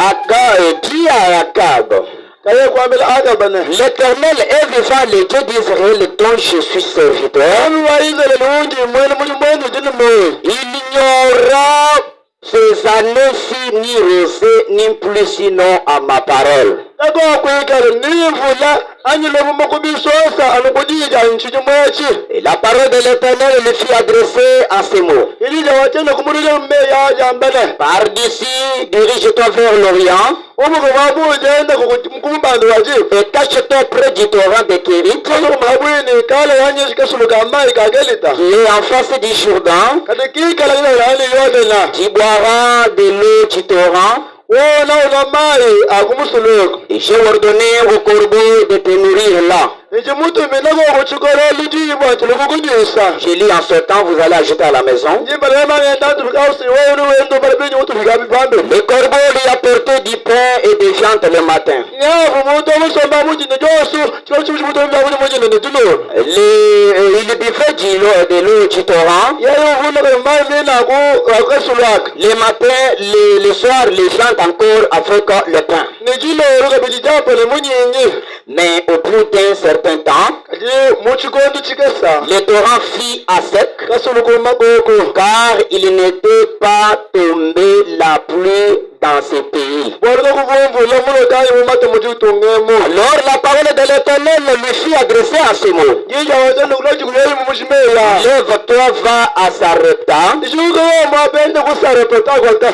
Akab dit à Akab, l'Éternel est vivant, le Dieu d'Israël, dont je suis serviteur. Il n'y aura ces années-ci ni rosée, ni plus sinon à ma parole. Et la parole de l'Éternel lui fut adressée en ces mots. Par d'ici, dirige-toi vers l'Orient. Et cache-toi près du torrent de Kérit, qui est en face du Jourdain. Tu boiras de l'eau du torrent. Et j'ai ordonné au corbeau de te nourrir là. J'ai lu en ce temps, vous allez ajouter à la maison. Le corbeau lui apportait du pain et des viandes le matin. Il buvait de l'eau du torrent. Le matin, le soir, les viandes encore avec le pain. Mais au bout d'un certain temps, le torrent fit à sec, car il n'était pas tombé la pluie dans ce pays. Alors la parole de l'Éternel lui fut adressée à ce mot. Lève-toi, va à Sarepta,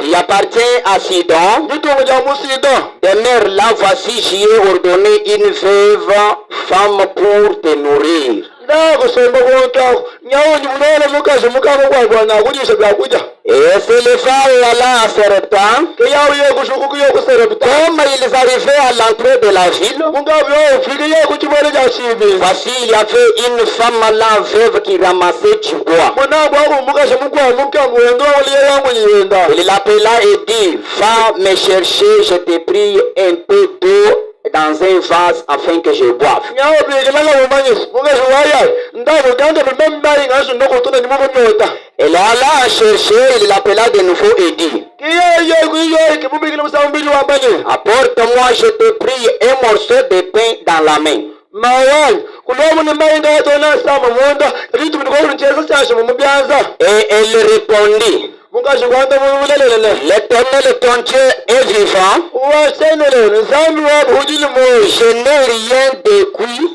qui appartient à Sidon. Demeure là, voici, j'y ai ordonné une veuve femme pour te nourrir. Et se leva et alla à Sarepta. Comme ils arrivaient à l'entrée de la ville, voici il y avait une femme là, veuve, qui ramassait du bois. Il l'appela et dit, va me chercher, je te prie, un peu d'eau dans un vase afin que je boive. Elle alla chercher, il l'appela de nouveau et dit, apporte-moi, je te prie, un morceau de pain dans la main. Et elle répondit, l'Éternel ton Dieu est vivant. Je n'ai rien de cuit.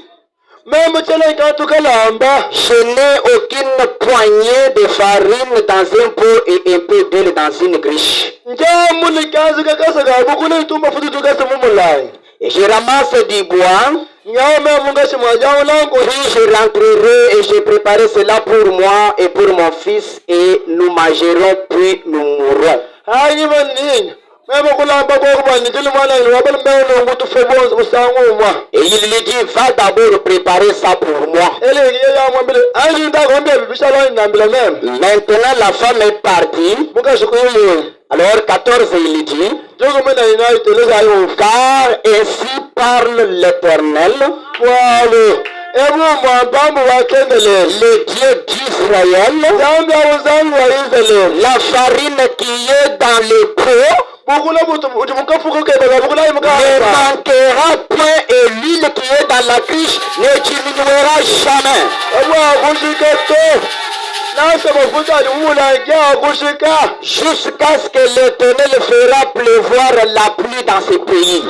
Je n'ai aucune poignée de farine dans un pot et un peu d'huile dans une cruche. Et je ramasse du bois. Puis je rentrerai et je préparerai cela pour moi et pour mon fils et nous mangerons puis nous mourrons. Et il lui dit, va d'abord préparer ça pour moi. Maintenant la femme est partie. Alors 14 il dit, car ainsi parle l'Éternel, le Dieu d'Israël, la farine qui est dans le pot ne manquera point et l'huile qui est dans la cruche ne diminuera jamais. Jusqu'à ce que l'Éternel fera pleuvoir la pluie dans ce pays.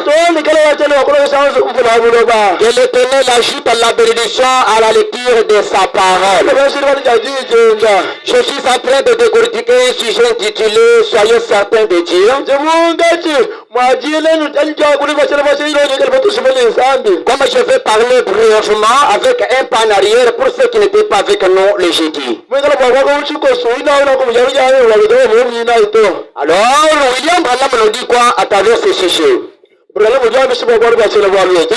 Que l'Éternel ajoute la bénédiction à la lecture de sa parole. Je suis en train de décortiquer un sujet intitulé Soyez certains de Dieu. Comme je vais parler brièvement avec un pas en arrière pour ceux qui n'étaient pas avec nous le jeudi. Alors, William Branham nous dit quoi à travers ce sujet? Il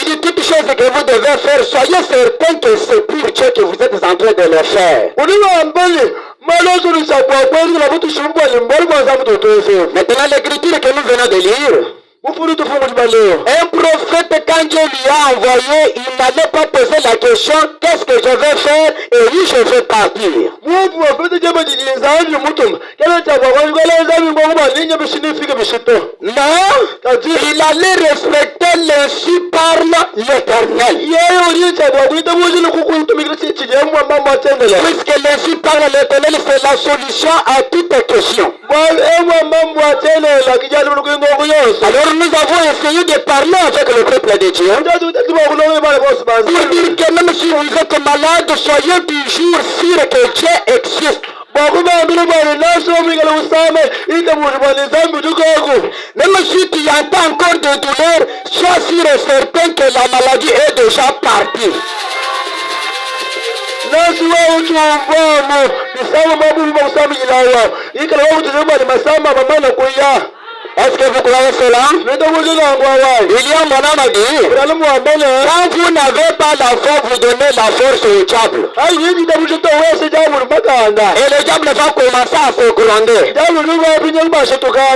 dit toutes choses que vous devez faire, soyez certains que c'est pour Dieu que vous êtes en train de le faire. Maintenant, l'écriture que nous venons de lire, Un prophète, quand Dieu lui a envoyé, il n'allait pas poser la question qu'est-ce que je vais faire et où je vais partir. Non, il allait respecter l'insu parle l'Éternel. Puisque l'insu parle l'Éternel, c'est la solution à toutes les questions. Alors nous avons essayé de parler avec le peuple de Dieu pour dire que même si vous êtes malade, soyez toujours sûrs que Dieu existe. Même si tu entends encore de douleur, sois sûr et certain que la maladie est déjà partie. Est-ce que vous croyez cela? William Branham a dit, quand vous n'avez pas la foi, vous donnez la force au diable. Et le diable va commencer à se gronder.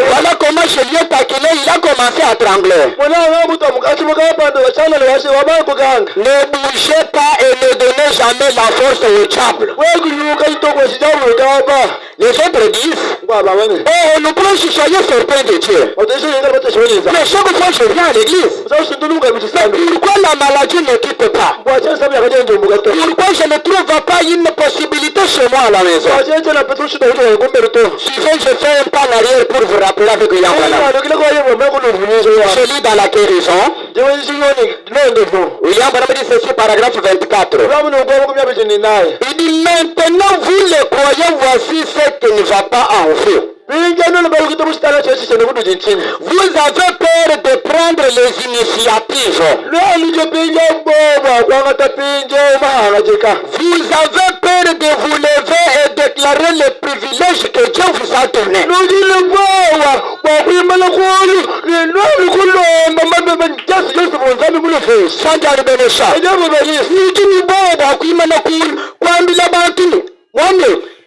Voilà comment je lui ai taquiné, il a commencé à trembler. Ne bougez pas et ne donnez jamais la force au diable. Les autres disent, oh, nous prêchons, soyez certains de Dieu. Mais chaque fois je viens à l'église, pourquoi la maladie ne quitte pas? Pourquoi je ne trouve pas une possibilité chez moi à la maison? Suivez, je fais un pas en arrière pour vous rappeler avec William Branham. Je lis dans la guérison. William Branham dit ceci, paragraphe 24. Il dit, maintenant vous les croyants, voici ce qui ne va pas en vous. Vous avez peur de prendre les initiatives. Vous avez peur de vous lever et déclarer les privilèges que Dieu vous a donnés.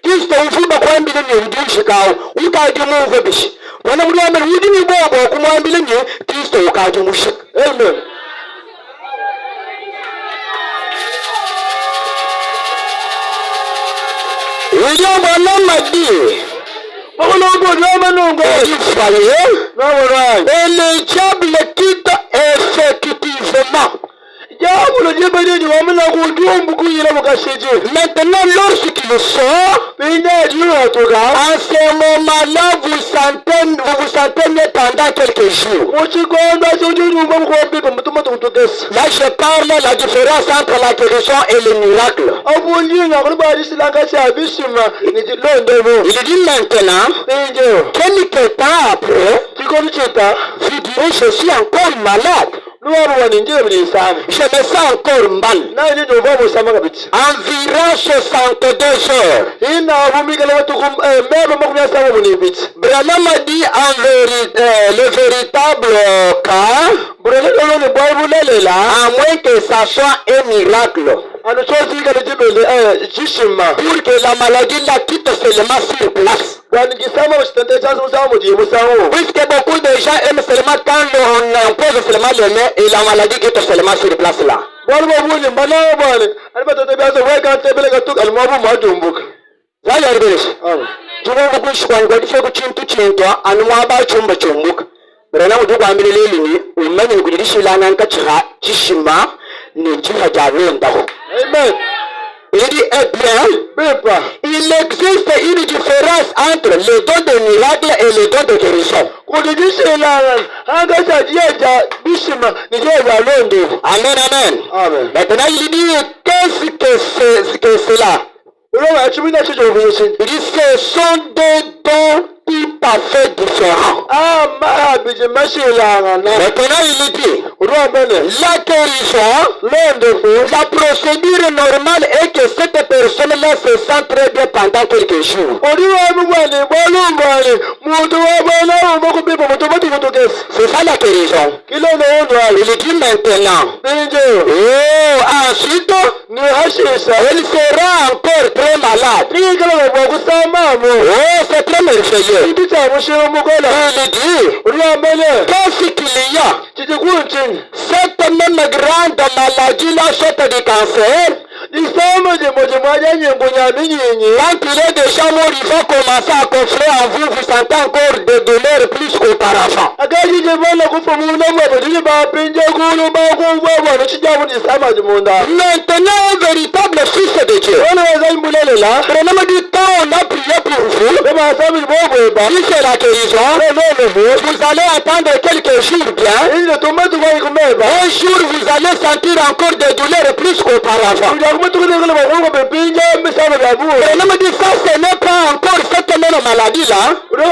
Kristo ufuba kwambile ni udushikawo ukaje muve bishi wana mulwambe udini bobo kumwambile ni Kristo ukaje mushika. Amen. William Branham a dit, et le diable quitte effectivement. Maintenant, lorsqu'il sort, en ce moment-là, vous vous sentez mieux pendant quelques jours. Là, je parle la différence entre la guérison et le miracle. Il dit maintenant, quelques temps après, vous direz, je suis encore malade. Je me sens encore mal. Environ 62 heures. Branham a dit le véritable cas, à moins que ça soit un miracle. Pour que la maladie la quitte seulement sur place. Puisque beaucoup de gens aiment seulement quand on pose seulement le nez et la maladie quitte seulement sur place là. Amen. Il dit, eh bien, il existe une différence entre le don de miracle et le don de guérison. Amen, amen. Amen. Maintenant, il dit, qu'est-ce que c'est cela? Il dit, ce sont des dons tout à fait différents. Maintenant, il dit, la guérison, la procédure normale est que cette personne-là se sent très bien pendant quelques jours. C'est ça la guérison. Il dit maintenant. Ensuite, elle sera encore très malade. C'est très merveilleux. Il dit, qu'est-ce qu'il y a? Cette même grande maladie-là, cette du cancer, quand il est déjà mort, il va commencer à gonfler en vous, vous sentez encore des douleurs plus qu'auparavant. Maintenant, un véritable fils de Dieu. Prenez du temps, on a prié pour vous. Si c'est la guérison, vous allez attendre quelques jours bien. Un jour, vous allez sentir encore des douleurs plus qu'auparavant. Ça, ce n'est pas encore cette même maladie-là. Mais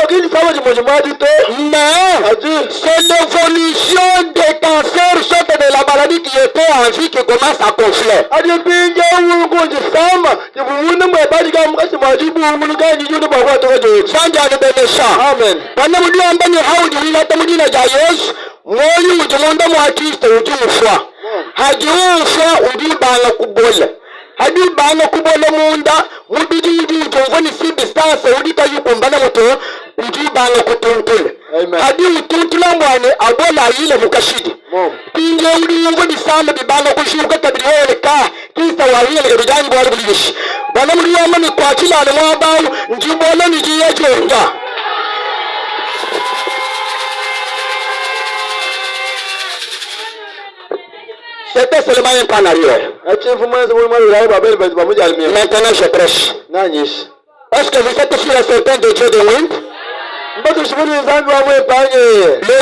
c'est l'évolution des cancers, soit de la maladie qui était en vie qui commence à gonfler. Amen. Hadi bana kubola munda mudidi jongoni si distance udita yukumbana moto udi bana kutuntule hadi utuntula mwane abola ile mukashidi pinje udi ngoni sama di bana kushuka tabiriole ka kisa wahile bijangi bwali bulishi bana muri yamani kwa chila ne mwabawu njibola nijiye jonga. C'était seulement un pas en arrière. Maintenant je prêche. Est-ce que vous êtes sûr et certain de Dieu de Wind? Le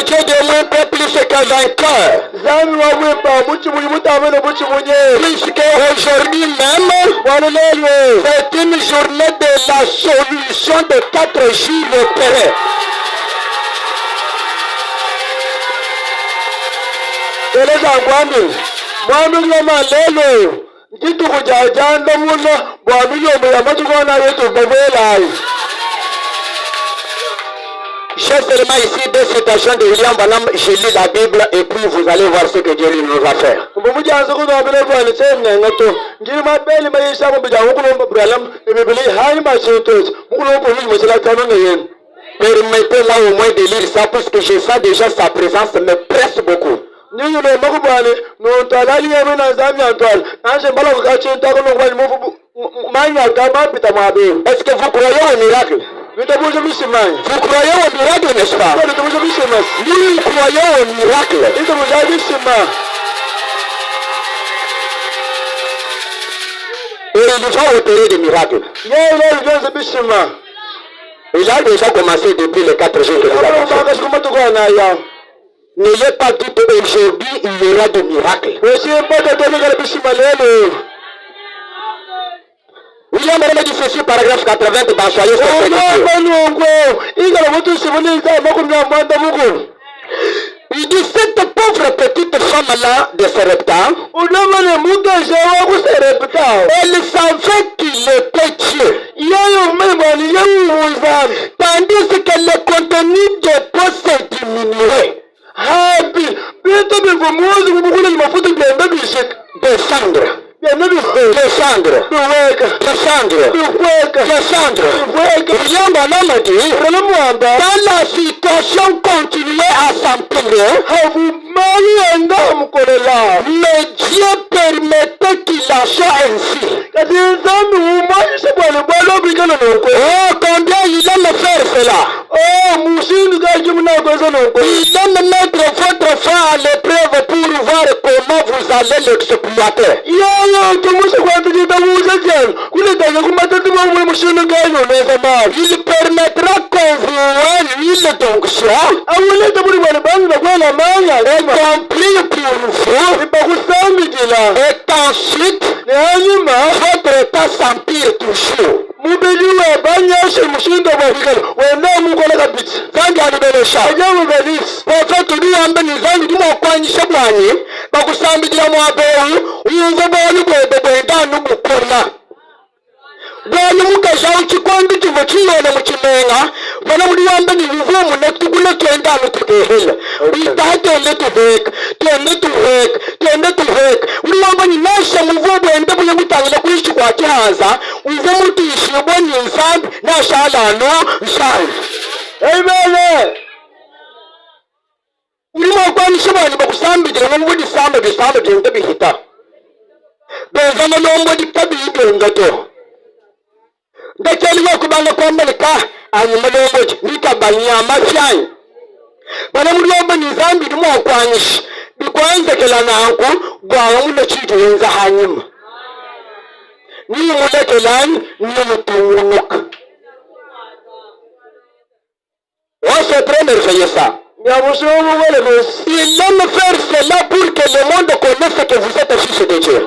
Dieu de Wind est plus qu'un vainqueur. Puisqu'aujourd'hui même, c'est une journée de la solution de 4 jours opérés. J'ai seulement ici 2 citations de William Branham. Je lis la Bible et puis vous allez voir ce que Dieu nous va faire. Permettez-moi au moins de lire ça parce que je sens déjà sa présence me presse beaucoup. Est-ce que vous croyez au miracle? Vous croyez au miracle, n'est-ce pas? Nous croyons au miracle. Et il va opérer des miracles. Il a déjà commencé depuis les 4 jours que nous avons fait. N'ayez pas doute, aujourd'hui il y aura des miracles. William Branham dit ceci, paragraphe 80 dans Soyez il dit cette pauvre petite femme-là de Sarepta, elle savait qu'il était Dieu. Tandis que le contenu des peaux s'est diminué. Descendre. William Branham dit, quand la situation continuait à s'empirer, mais Dieu permettait qu'il achète ainsi. Oh, combien il aime faire cela. Il aime mettre votre foi à l'épreuve pour voir comment vous allez l'exploiter. Il permettra qu'on vous l'huile d'onction accomplie pour vous. Et ensuite, votre état s'empire toujours. chiyona muchimenga bana muri wamba ni bivumu na tugule twenda mutekehela uyitatele tuveka twende tuveka uri wamba ni nasha muvubu ende buye mutangila kuishi kwa kihaza uze mutishi boni nsambi nasha alano nsambi. Amen. Urimo kwanisha abantu bakusambidira ngo mubudi samba bisamba byenda bihita bezana nombo dikabide ngato ndakeli bakubanga kwambeleka anyuma nombo ndikabanya amafyanyi bana muri yomba nizambi ndimo kwanyisha bikwanze kelananku gwawa muno chitu yenza hanyuma ni mulekelani ni mutungunuka wasa premier fait ça. Il aime faire cela pour que le monde connaisse que vous êtes fils de Dieu.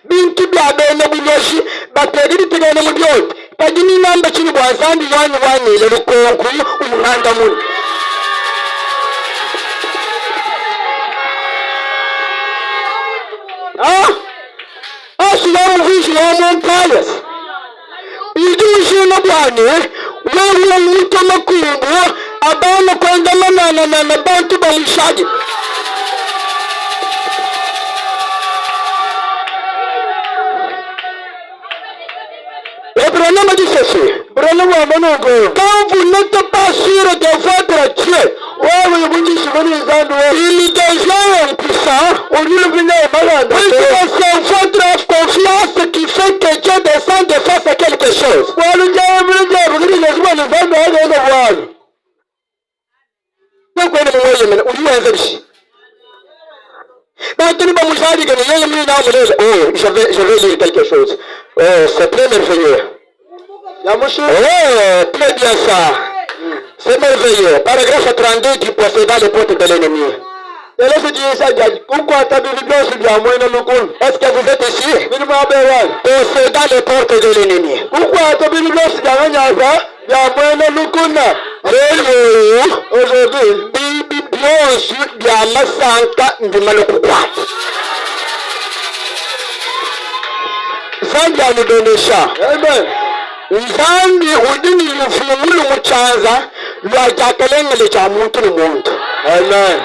Bintu bya bene bunyoshi batagiri tegana mu byose pagini namba kiri bwazandi wanyu le rukonku umuhanda mun asulamu vishi wa montalas idushi na bwane wewe mtu makumbu abana kwenda na bantu bamushaji. Quand vous n'êtes pas sûr de votre Dieu, il est déjà impuissant. C'est votre confiance qui fait que Dieu descend de face à quelque chose. Je vais lire quelque chose. C'est très merveilleux. Très bien ça. C'est merveilleux. Paragraphe 32 du possédant les portes de l'ennemi. Est-ce que vous êtes ici? Possédant les portes de l'ennemi. Aujourd'hui, Zambi amudonesha. Amen. Zambi udini lufungulu muchaza lwa jakelengele cha muntu ni muntu. Amen.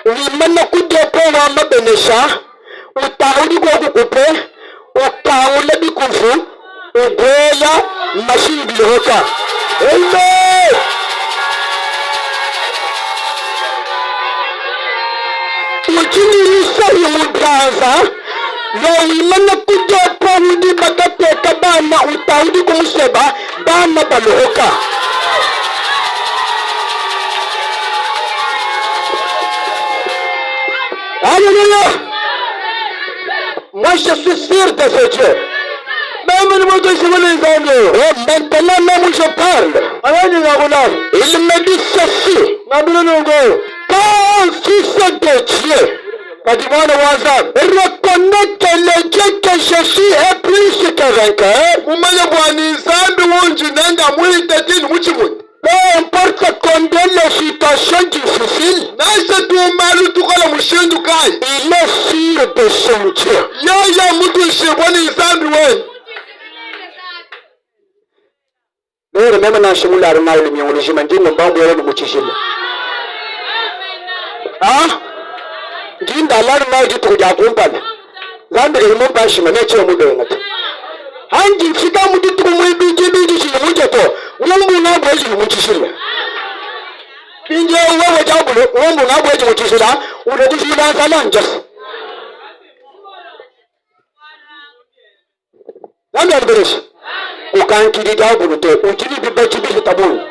Wimana kudepo wa mabenesha utaudi kwa kukupe utaule bikufu ugoya mashini bilohoka. Amen. Uchini yusari mudraza Yoimana kujepa hudi bagateka bana utaudi kumuseba bana balohoka. Alléluia. Moi je suis sûr de ce Dieu. Maintenant même je parle. Il me dit ceci. Quand fils de Dieu, reconnais que le Dieu que je suis est plus que vainqueur. Peu importe combien les situations difficiles, il est sûr de son Dieu. Même dans ce monde-là, on a le mien, on le jimandine, on va mourir le mouchichil. Ah? Jinda larma ji to ja kumpan zanda ilmo bashi mane ce mu da yanata hanji fika mu ditu mu biji shi mu jeto wumbu na boji mu ci shirya binje wa jabulu wumbu na boji mu ci shirya uro ku shi da salan jas zanda beresh ku kan kidi jabulu to ukini bi baji bi tabun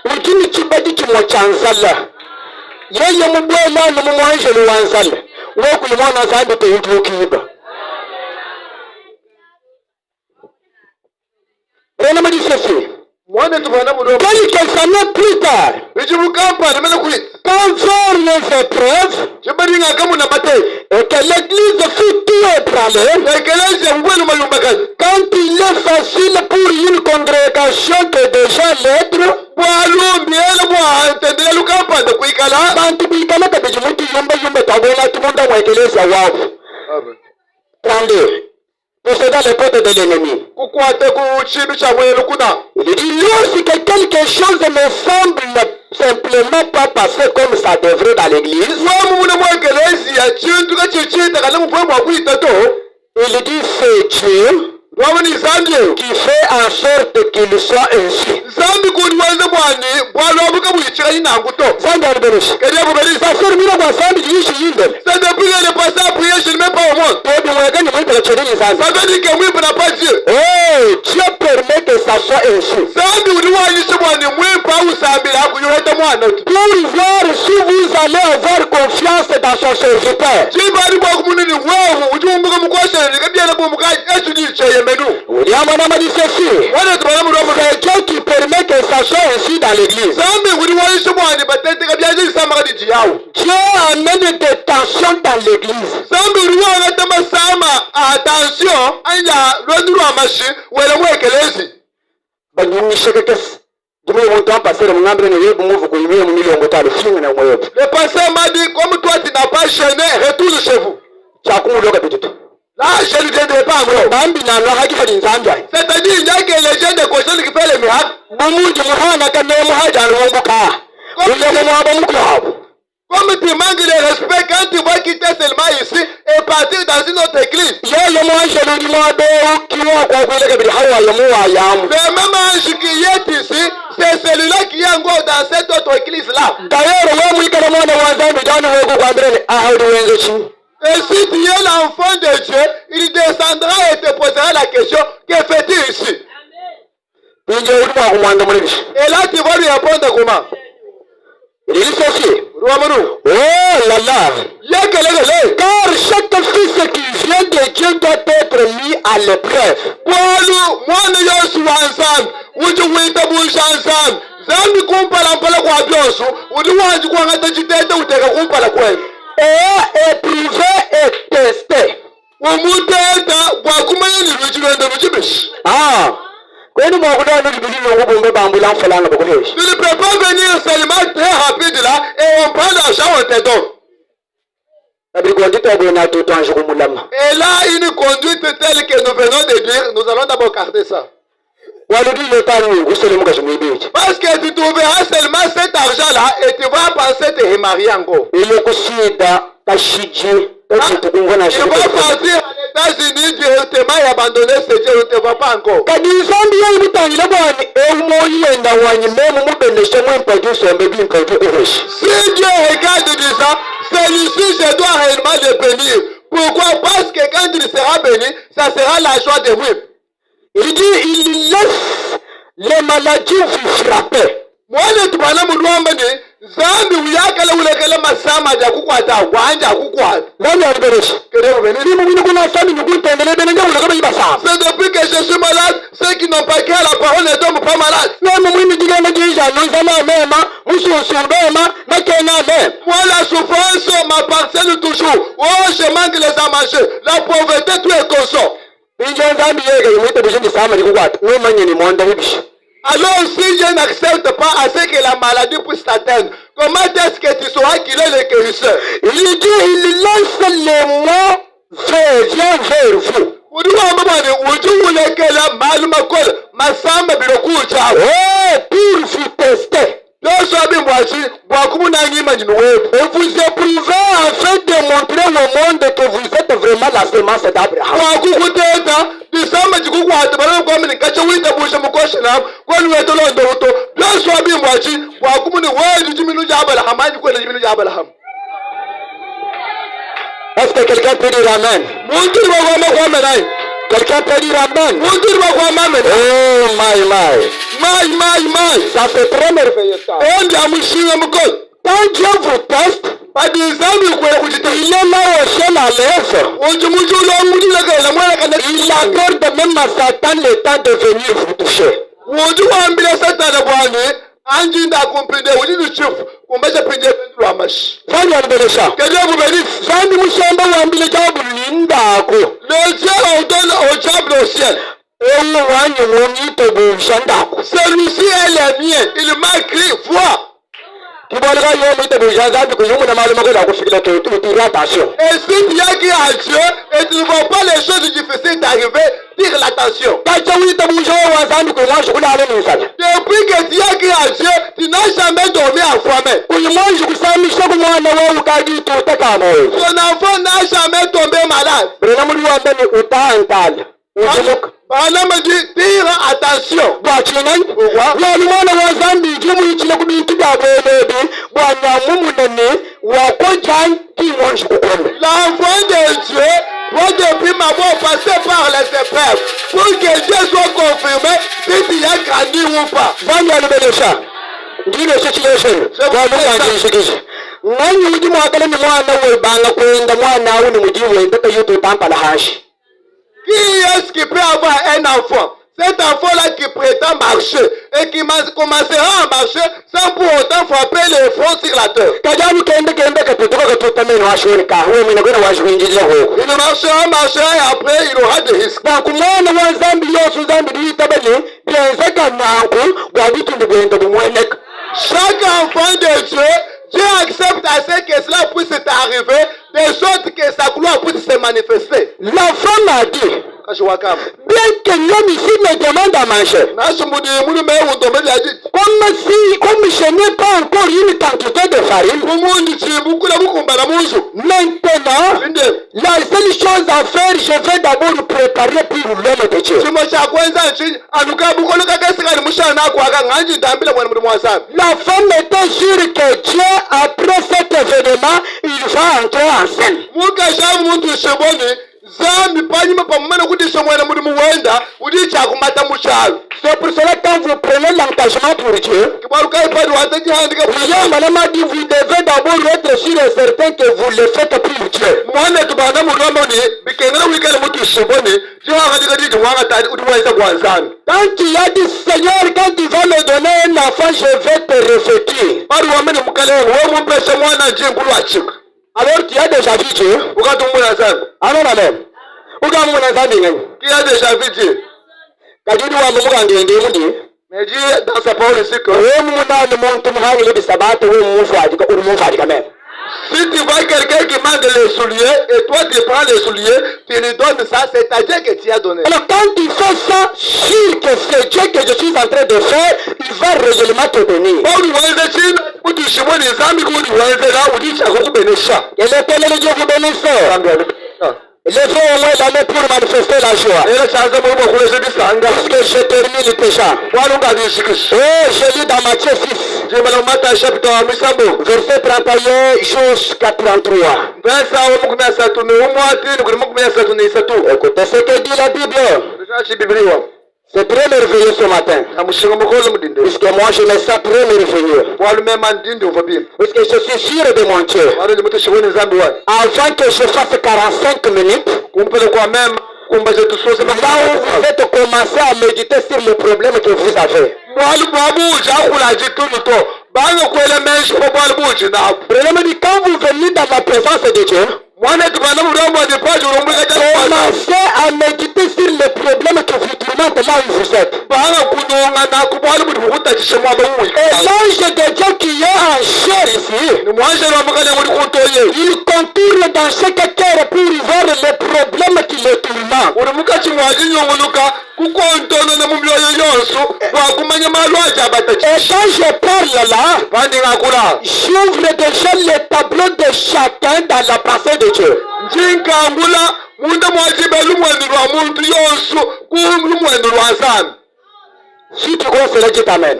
ukini ci baji ci mo chansalla yeye mubwela no mwanjelo wansale woku limona zambi te yutukiba rena madi sese Quelques années plus tard, quand vinrent les épreuves, et que l'église fut tout ébranlée, quand il est facile pour une congrégation de déjà l'être, bantu bikala kabiji mutu yumba tabona tumunda wa ekeleza wao. 32. Possédant les portes de l'ennemi. Il dit lorsque quelque chose ne semble simplement pas passer comme ça devrait dans l'église, il dit c'est Dieu qui fait en sorte qu'il soit ainsi. Dieu permet que ça soit ainsi. Pour voir si vous allez avoir confiance dans son serviteur. William a dit ceci. C'est Dieu qui permet que ça soit ainsi dans l'église. Dieu amène des tensions dans l'église. Le pasteur m'a dit, comme toi tu n'as pas gêné, retourne chez vous. Là, je ne viendrai pas. C'est-à-dire, il y a que les gens de conscience qui font les miracles. Comme tu manques de respect quand tu vas quitter seulement ici et partir dans une autre église. Le même ange qui est ici, c'est celui-là qui est encore dans cette autre église-là. Et si tu es l'enfant de Dieu, il descendra et te posera la question, que fais-tu ici? Et là, tu vas lui répondre comment? Il dit ceci. Oh là là. Car chaque fils qui vient de Dieu doit être mis à l'épreuve. Et éprouvé et testé. Ah. Tu ne peux pas venir seulement très rapide là et on prend l'argent, on te donne. Et là, une conduite telle que nous venons de dire, nous allons d'abord garder ça. Parce que tu trouveras seulement cet argent-là et tu vas penser te remarier encore. Il va partir aux États-Unis directement et abandonner ce Dieu, ne te va pas encore. Si Dieu regarde disant, celui-ci je dois réellement le bénir. Pourquoi? Parce que quand il sera béni, ça sera la joie de lui. Il dit, il laisse les maladies vous frapper. Moi, je te parle de moi, Zambi uyakala ulekele masama ja kukwata wanja kukwata. Nani alibereshi? Kedero bene. Ni mungu kuna sami ni kuntendele bene nja ulekele ibasa. C'est depuis que je suis malade, ceux qui n'ont pas cœur la parole ne tombent pas malades. Nani mungu digana jija nzama mema, musu usurbema, na kena me. Moi la souffrance m'appartient toujours. Oh, je manque les à manger. La pauvreté tout est consort. Binja Zambi yega yimite bijindi sama ni kukwata. No manye ni mwanda hibishi. Alors si je n'accepte pas à ce que la maladie puisse t'atteindre, comment est-ce que tu sauras qu'il est le guérisseur? Il dit, il laisse les mots viens vers vous. Oh, pour vous tester. Et vous éprouvez afin de montrer au monde que vous êtes vraiment la semence d'Abraham. Est-ce que quelqu'un peut dire amen? Quelqu'un peut dire amen? Oh my. Ça fait très merveilleux ça. Quand Dieu vous teste, il est là au ciel à l'œuvre. Il accorde même à Satan le temps de venir vous toucher. Wudu wambile satana bwani. Anjinda kumpinde wuli chifu. Kumbacha pinde wa mashi. Fanya alibelesha. Kaje kubelis. Fanya mushamba wambile jabu lindako. Le ciel ordonne au diable au ciel. Celui-ci est le mien. Il m'a écrit, vois. Et si tu as dit à Dieu et tu ne vois pas les choses difficiles d'arriver, tire l'attention. Depuis que tu as dit à Dieu, tu n'as jamais dormi à toi-même. Ton enfant n'a jamais tombé malade. Bana me dit, tire attention. L'enfant de Dieu doit depuis m'avoir passé par les épreuves pour que Dieu soit confirmé si tu as grandi ou pas. Qui est-ce qui peut avoir un enfant? Cet enfant-là qui prétend marcher et qui commencera à marcher sans pour autant frapper le front sur la terre. Il marchera et après il aura des risques. Chaque enfant de Dieu, Dieu accepte à ce que cela puisse t'arriver, de sorte que sa gloire puisse se manifester. L'enfant m'a dit, bien que l'homme ici me demande à manger, comme je n'ai pas encore une quantité de farine, maintenant, la seule chose à faire, je vais d'abord préparer pour l'homme de Dieu. La femme était sûre que Dieu, après cet événement, il va entrer en scène. C'est pour cela que quand vous prenez l'engagement pour Dieu, madame a dit, vous devez d'abord être sûr et certain que vous le faites pour Dieu. Quand tu as dit, Seigneur, quand tu vas me donner un enfant, je vais te revêtir. Alors tu as déjà vu Dieu? Alors madame, qui a déjà vu Dieu? Mais Dieu dans sa parole ici que si tu vois quelqu'un qui manque les souliers et toi tu prends les souliers, tu lui donnes ça, c'est à Dieu que tu as donné. Alors quand tu fais ça, sûr que c'est Dieu que je suis en train de faire, il va réellement te bénir. Et l'éternel Dieu vous bénisse. Levez au moins la main pour manifester la joie. Parce que je termine déjà. Je lis dans Matthieu 6. Verset 31 jusqu'à 33. Écoutez ce que dit la Bible. C'est très merveilleux ce matin. Puisque moi je me sens très merveilleux. Puisque je suis sûr de mon Dieu. Avant que je fasse 45 minutes, là où vous êtes commencé à méditer sur le problème que vous avez. Quand vous venez dans la présence de Dieu, commencez à méditer sur le problème que vous tournez là où vous êtes. Et l'ange de Dieu qui est en chair ici, il contourne dans chaque cœur pour voir les problèmes qui le tourmentent. Et quand je parle là, j'ouvre déjà le tableau de chacun dans la pensée de Dieu. Si tu crois cela, dis Amen.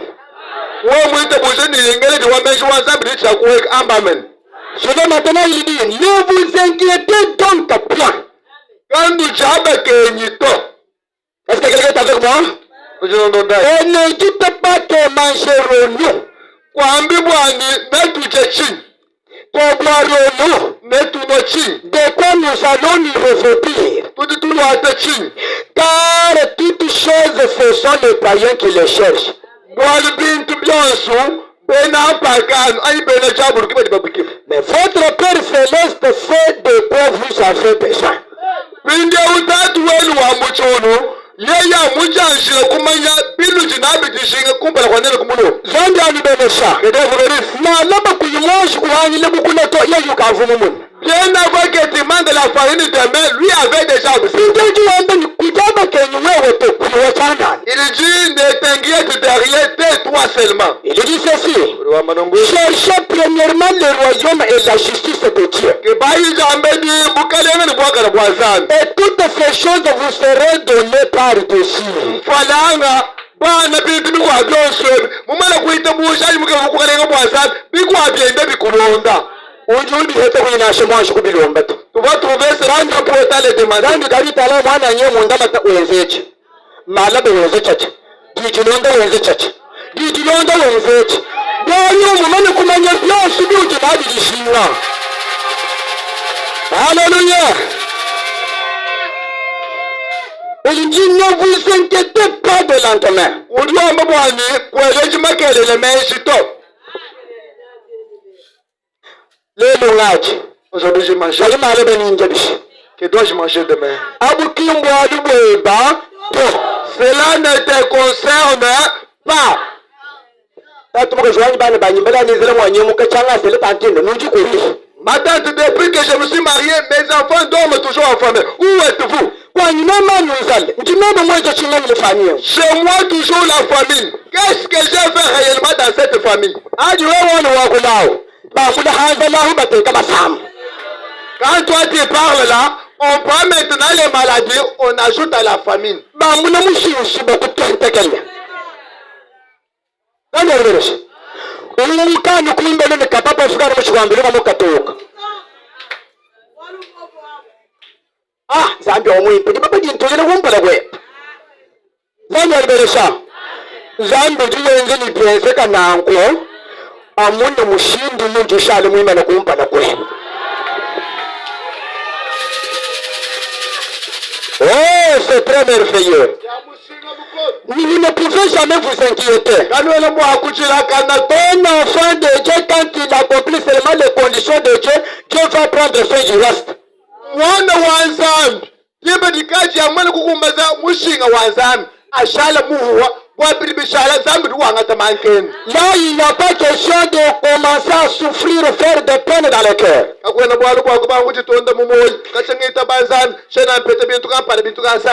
Je vais maintenant lui dire, ne vous inquiétez donc point. Est-ce que quelqu'un est avec moi? Et ne dites pas que mangerons-nous. de quoi nous allons nous revêtir. Car toutes choses, ce sont les païens qui les cherchent. Mais votre Père Céleste sait de quoi vous avez besoin. Bien avant que tu manges de la farine demain, lui avait déjà observé. Il dit, ne t'inquiète de rien, tais-toi seulement. Il dit ceci: cherchez premièrement le royaume et la justice de Dieu. Et toutes ces choses vous seront données par-dessus. On va trouver cela pour les demander. Alléluia. Il dit ne vous inquiétez pas de lendemain. Le langage. Aujourd'hui je mange. Que dois-je manger demain? Cela ne te concerne pas. Ma tante, depuis que je me suis marié, mes enfants dorment toujours en famille. Où êtes-vous? Chez moi, toujours la famille. Qu'est-ce que j'ai fait réellement dans cette famille? Quand toi tu parles là, on prend maintenant les maladies, on ajoute à la famine. Oh, c'est très merveilleux. Vous ne pouvez jamais vous inquiéter. Un enfant de Dieu, quand il accomplit seulement les conditions de Dieu, Dieu va prendre soin du reste. Là, il n'y a pas question de commencer à souffrir, faire des peines dans le cœur.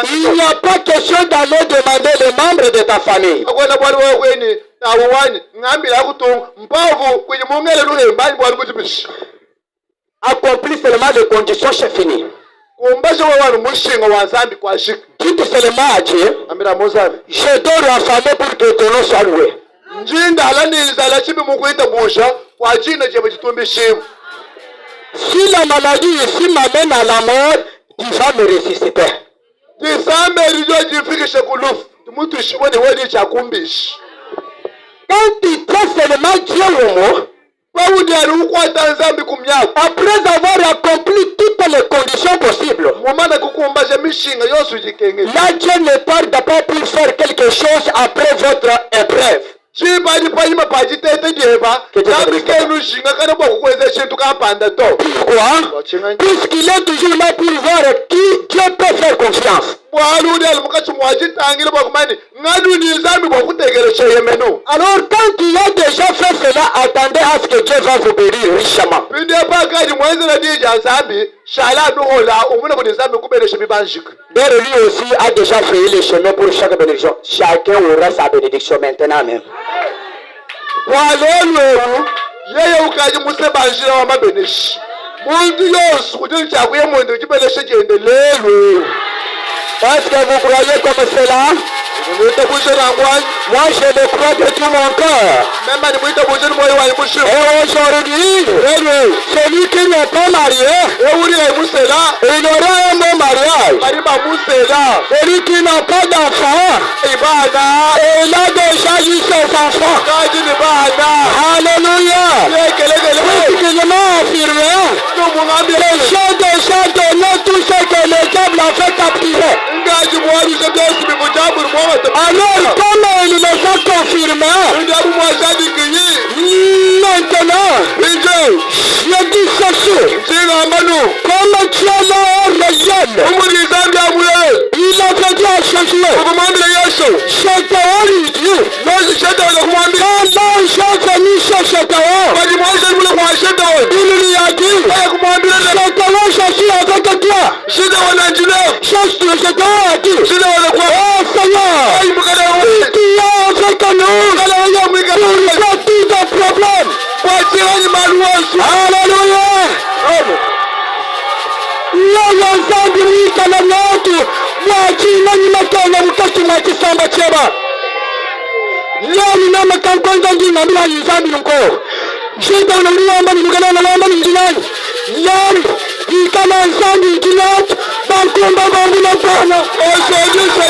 Il n'y a pas question d'aller demander les membres de ta famille. Accomplis seulement les conditions, c'est fini. Dites seulement à Dieu, je dois renfermer pour que ton nom soit loué. Si la maladie ici m'amène à la mort, tu vas me ressusciter. Quand tu traites seulement Dieu au mot, après avoir accompli toutes les conditions possibles, là Dieu ne tarde pas pour faire quelque chose après votre épreuve. Pourquoi? Puisqu'il est toujours là pour voir qui Dieu peut faire confiance. Alors quand tu as déjà fait cela, attendez à ce que Dieu va vous bénir richement. D'ailleurs, lui aussi a déjà fait le chemin pour chaque bénédiction. Chacun aura sa bénédiction maintenant même. Est-ce que vous croyez comme cela? Moi je le crois de tout mon cœur. Et aujourd'hui, celui qui n'est pas marié, il aura un bon mariage. Celui qui n'a pas d'enfant, il a déjà eu ses enfants. Alléluia. fait captiver. Alors, comme il les a confirmés, maintenant, je dis ceci. Comme tu es là réel, il avait dit à Josué, Gédéon lui dit, quand l'ange est venu chez Gédéon, il lui a dit, Gédéon, je suis avec toi. Gédéon a dit, oh Seigneur, tu es avec nous pour tous les problèmes. Alléluia. Leo zambi mwikana natu mwachina nyimakana mukasi mwakisamba cheba. Leo ninama kankonza njina mbila yizambi nko. Jita unamliwamba ni mugana na wamba ni njinani. Leo yikana zambi njinatu bankumba bangu na pana.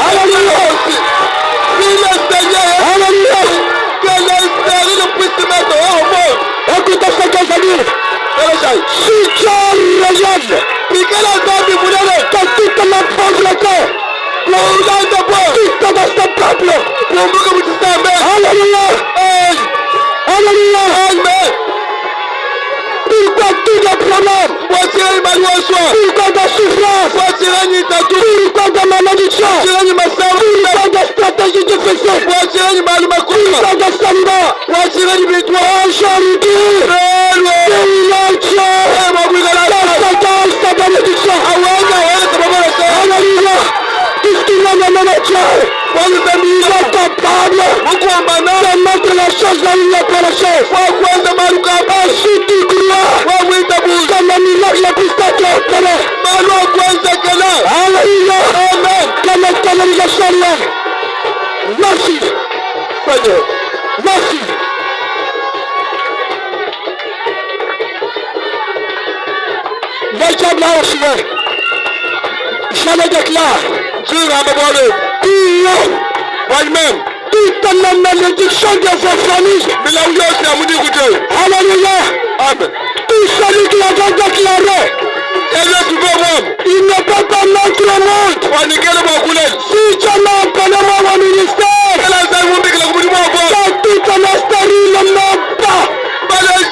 Alléluia. Alléluia. Écoute ce que je dis. Si tu es réel, que toute ma pauvreté, toute de ce peuple, alléluia, alléluia, pourquoi tous les problèmes, pourquoi de souffrance, pourquoi de malédiction, pourquoi de stratégie difficile, pourquoi de samba, aujourd'hui, capable de mettre la chose là où il n'y a pas la chose. Si tu crois que le miracle puisse être opéré, alléluia, que l'éternel le Seigneur. Merci, Seigneur, merci. Le diable a aussi, je le déclare, moi-même, toute la malédiction de vos familles, alléluia, tout celui qui a déclaré, il ne peut pas mettre le monde. Si tu m'as appelé moi au ministère, que tout un stérile ne meurt pas. Tous les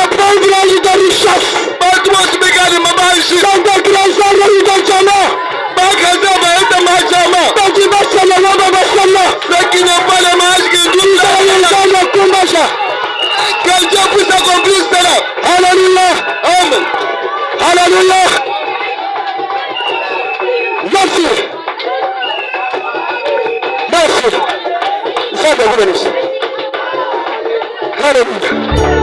pauvres de richesse, dans des grands arbres de diamants, que Dieu puisse accomplir cela. Alléluia. Amen. Alléluia. Merci. Merci. Alléluia.